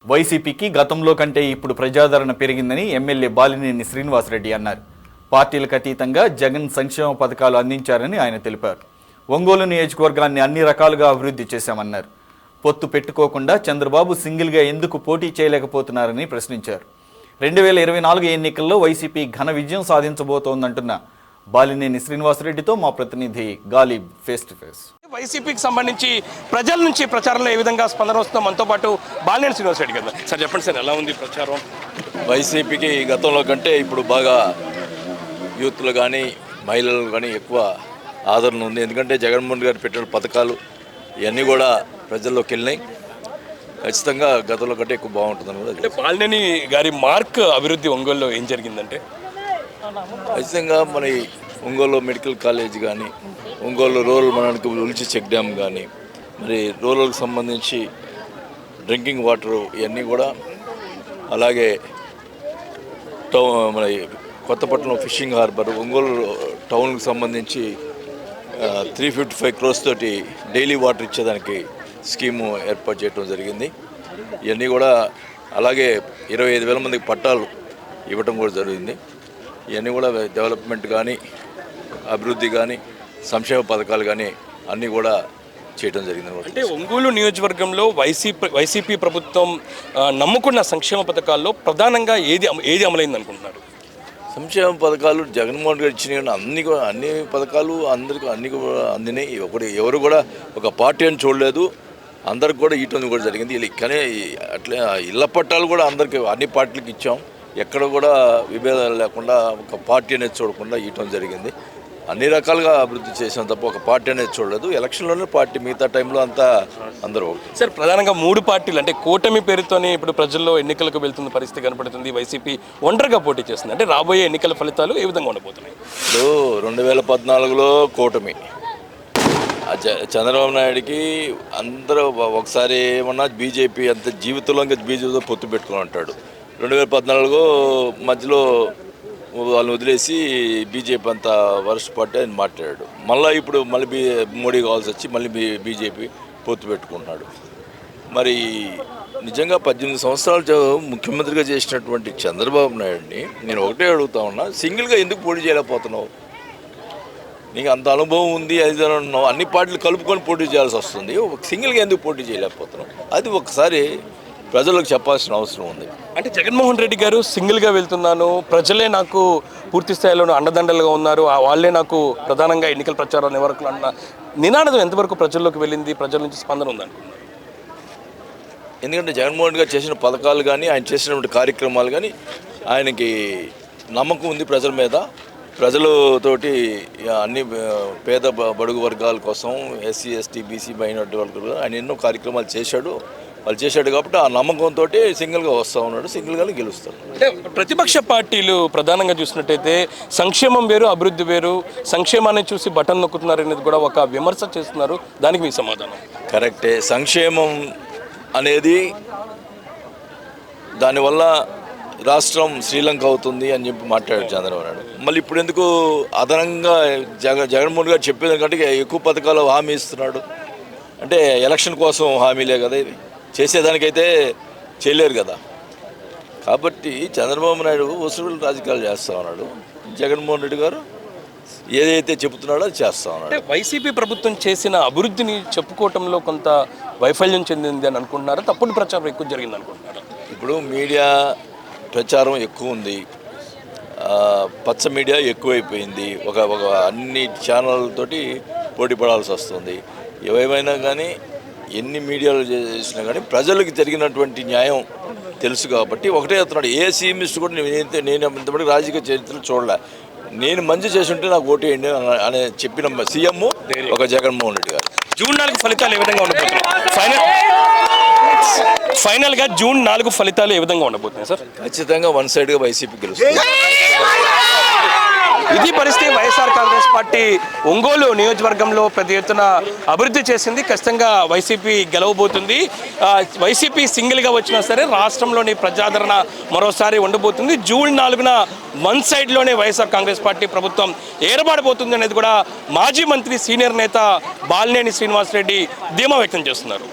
వైసీపీకి గతంలో కంటే ఇప్పుడు ప్రజాదరణ పెరిగిందని ఎమ్మెల్యే బాలినేని శ్రీనివాసరెడ్డి అన్నారు. పార్టీలకు అతీతంగా జగన్ సంక్షేమ పథకాలు అందించారని ఆయన తెలిపారు. ఒంగోలు నియోజకవర్గాన్ని అన్ని రకాలుగా అభివృద్ధి చేశామన్నారు. పొత్తు పెట్టుకోకుండా చంద్రబాబు సింగిల్గా ఎందుకు పోటీ చేయలేకపోతున్నారని ప్రశ్నించారు. 2024 ఎన్నికల్లో వైసీపీ ఘన విజయం సాధించబోతోందంటున్న బాలినేని శ్రీనివాసరెడ్డితో మా ప్రతినిధి గాలిబ్ ఫేస్ టు ఫేస్. వైసీపీకి సంబంధించి ప్రజల నుంచి ప్రచారంలో ఏ విధంగా స్పందన వస్తుందో మనతో పాటు బాలినేని శ్రీనివాసరెడ్డి గారు. సార్ చెప్పండి సార్, ఎలా ఉంది ప్రచారం? వైసీపీకి గతంలో కంటే ఇప్పుడు బాగా యూత్లు కానీ మహిళలు కానీ ఎక్కువ ఆదరణ ఉంది. ఎందుకంటే జగన్మోహన్ గారు పెట్టిన పథకాలు ఇవన్నీ కూడా ప్రజల్లోకి వెళ్ళినాయి. ఖచ్చితంగా గతంలో కంటే ఎక్కువ బాగుంటుందని కూడా. అంటే బాలినేని గారి మార్క్ అభివృద్ధి ఒంగోలులో ఏం జరిగిందంటే ఖచ్చితంగా మన ఒంగోలు మెడికల్ కాలేజ్ కానీ, ఒంగోలు రూరల్ మనకి ఉల్చి చెక్ డ్యామ్ కానీ, మరి రూరల్కి సంబంధించి డ్రింకింగ్ వాటర్ ఇవన్నీ కూడా, అలాగే మన కొత్తపట్నం ఫిషింగ్ హార్బర్, ఒంగోలు టౌన్కి సంబంధించి 355 crores తోటి డైలీ వాటర్ ఇచ్చేదానికి స్కీము ఏర్పాటు చేయడం జరిగింది. ఇవన్నీ కూడా అలాగే 25,000 మందికి పట్టాలు ఇవ్వటం కూడా జరిగింది. ఇవన్నీ కూడా డెవలప్మెంట్ కానీ, అభివృద్ధి కానీ, సంక్షేమ పథకాలు కానీ అన్నీ కూడా చేయడం జరిగింది. అంటే ఒంగోలు నియోజకవర్గంలో వైసీపీ ప్రభుత్వం నమ్ముకున్న సంక్షేమ పథకాల్లో ప్రధానంగా ఏది అమలైంది అనుకుంటున్నారు? సంక్షేమ పథకాలు జగన్మోహన్ గారు ఇచ్చినవి అన్ని పథకాలు అందరికీ అన్ని అందినాయి. ఎవరు కూడా ఒక పార్టీ అని చూడలేదు, అందరికి కూడా ఇవ్వడం కూడా జరిగింది. కానీ అట్లే ఇళ్ల పట్టాలు కూడా అందరికీ అన్ని పార్టీలకు ఇచ్చాం. ఎక్కడ కూడా విభేదాలు లేకుండా ఒక పార్టీ అనేది చూడకుండా ఇవ్వడం జరిగింది. అన్ని రకాలుగా అభివృద్ధి చేసాం తప్ప ఒక పార్టీ అనేది చూడలేదు. ఎలక్షన్లోనే పార్టీ, మిగతా టైంలో అంతా అందరూ. సార్, ప్రధానంగా 3 పార్టీలు అంటే కూటమి పేరుతోనే ఇప్పుడు ప్రజల్లో ఎన్నికలకు వెళ్తున్న పరిస్థితి కనపడుతుంది. వైసీపీ ఒంటరిగా పోటీ చేస్తుంది. అంటే రాబోయే ఎన్నికల ఫలితాలు ఏ విధంగా ఉండబోతున్నాయి? ఇప్పుడు 2014లో కూటమి, చంద్రబాబు నాయుడికి అందరూ ఒకసారి ఏమన్నా బీజేపీ అంత జీవితంలో ఇంకా బీజేపీతో పొత్తు పెట్టుకుని ఉంటాడు. 2014 మధ్యలో వాళ్ళని వదిలేసి బీజేపీ అంత వరస్ట్ పార్టీ అని మాట్లాడాడు. ఇప్పుడు మళ్ళీ మోడీ కావాల్సి వచ్చి మళ్ళీ బీజేపీ పొత్తు పెట్టుకుంటున్నాడు. మరి నిజంగా 18 సంవత్సరాలు ముఖ్యమంత్రిగా చేసినటువంటి చంద్రబాబు నాయుడిని నేను ఒకటే అడుగుతా ఉన్నా, సింగిల్గా ఎందుకు పోటీ చేయలేకపోతున్నావు? నీకు అంత అనుభవం ఉంది, అది అన్నావు, అన్ని పార్టీలు కలుపుకొని పోటీ చేయాల్సి వస్తుంది, సింగిల్గా ఎందుకు పోటీ చేయలేకపోతున్నావు? అది ఒకసారి ప్రజలకు చెప్పాల్సిన అవసరం ఉంది. అంటే జగన్మోహన్ రెడ్డి గారు సింగిల్గా వెళ్తున్నాను, ప్రజలే నాకు పూర్తి స్థాయిలో అండదండలుగా ఉన్నారు, వాళ్ళే నాకు ప్రధానంగా ఎన్నికల ప్రచారం ఎవరికి అన్న నినాదం ఎంతవరకు ప్రజల్లోకి వెళ్ళింది, ప్రజల నుంచి స్పందన ఉందనుకున్నారు? ఎందుకంటే జగన్మోహన్ గారు చేసిన పథకాలు కానీ, ఆయన చేసినటువంటి కార్యక్రమాలు కానీ ఆయనకి నమ్మకం ఉంది ప్రజల మీద. ప్రజలతోటి అన్ని పేద బడుగు వర్గాల కోసం, ఎస్సీ ఎస్టీ బీసీ మైనారిటీ వర్గాలు ఆయన ఎన్నో కార్యక్రమాలు చేశాడు. వాళ్ళు చేశాడు కాబట్టి ఆ నమ్మకంతో సింగిల్గా వస్తూ ఉన్నాడు, సింగిల్గానే గెలుస్తాడు. అంటే ప్రతిపక్ష పార్టీలు ప్రధానంగా చూసినట్టయితే సంక్షేమం వేరు, అభివృద్ధి వేరు, సంక్షేమాన్ని చూసి బటన్ నొక్కుతున్నారు అనేది కూడా ఒక విమర్శ చేస్తున్నారు. దానికి మీ సమాధానం? కరెక్టే. సంక్షేమం అనేది దానివల్ల రాష్ట్రం శ్రీలంక అవుతుంది అని చెప్పి మాట్లాడాడు చంద్రబాబు నాయుడు. మళ్ళీ ఇప్పుడు ఎందుకు అదనంగా జగన్మోహన్ గారు చెప్పేదానికంటే ఎక్కువ పథకాలు హామీ ఇస్తున్నాడు? అంటే ఎలక్షన్ కోసం హామీలే కదా, ఇది చేసేదానికైతే చేయలేరు కదా. కాబట్టి చంద్రబాబు నాయుడు వసూలు రాజకీయాలు చేస్తూ ఉన్నాడు, జగన్మోహన్ రెడ్డి గారు ఏదైతే చెబుతున్నాడో అది చేస్తూ ఉన్నాడు. అంటే వైసీపీ ప్రభుత్వం చేసిన అభివృద్ధిని చెప్పుకోవటంలో కొంత వైఫల్యం చెందింది అని అనుకుంటున్నారా? తప్పుడు ప్రచారం ఎక్కువ జరిగింది అనుకుంటున్నారా? ఇప్పుడు మీడియా ప్రచారం ఎక్కువ ఉంది, పచ్చ మీడియా ఎక్కువైపోయింది. ఒక అన్ని ఛానళ్ళతోటి పోటీ పడాల్సి వస్తుంది. ఏమైనా కానీ ఎన్ని మీడియాలు చేసినా కానీ ప్రజలకు జరిగినటువంటి న్యాయం తెలుసు కాబట్టి ఒకటే చెప్తున్నాడు. ఏ సీఎంఎస్ కూడా నేను ఇంతవరకు రాజకీయ చరిత్రలు చూడలే, నేను మంచి చేసి ఉంటే నాకు ఓటు వేయండి అని చెప్పిన సీఎం ఒక జగన్మోహన్ రెడ్డి గారు. జూన్ 4 ఫలితాలు ఏ విధంగా ఉండబోతున్నాయి? ఫైనల్గా జూన్ 4 ఫలితాలు ఏ విధంగా ఉండబోతున్నాయి సార్? ఖచ్చితంగా వన్ సైడ్గా వైసీపీ గెలుస్తుంది. ఇది పరిస్థితి. వైఎస్ఆర్ కాంగ్రెస్ పార్టీ ఒంగోలు నియోజకవర్గంలో పెద్ద ఎత్తున అభివృద్ధి చేసింది. ఖచ్చితంగా వైసీపీ గెలవబోతుంది. వైసీపీ సింగిల్గా వచ్చినా సరే రాష్ట్రంలోని ప్రజాదరణ మరోసారి ఉండబోతుంది. జూన్ 4న వన్ సైడ్లోనే వైఎస్ఆర్ కాంగ్రెస్ పార్టీ ప్రభుత్వం ఏర్పడబోతుంది అనేది కూడా మాజీ మంత్రి, సీనియర్ నేత బాలినేని శ్రీనివాసరెడ్డి ధీమా వ్యక్తం చేస్తున్నారు.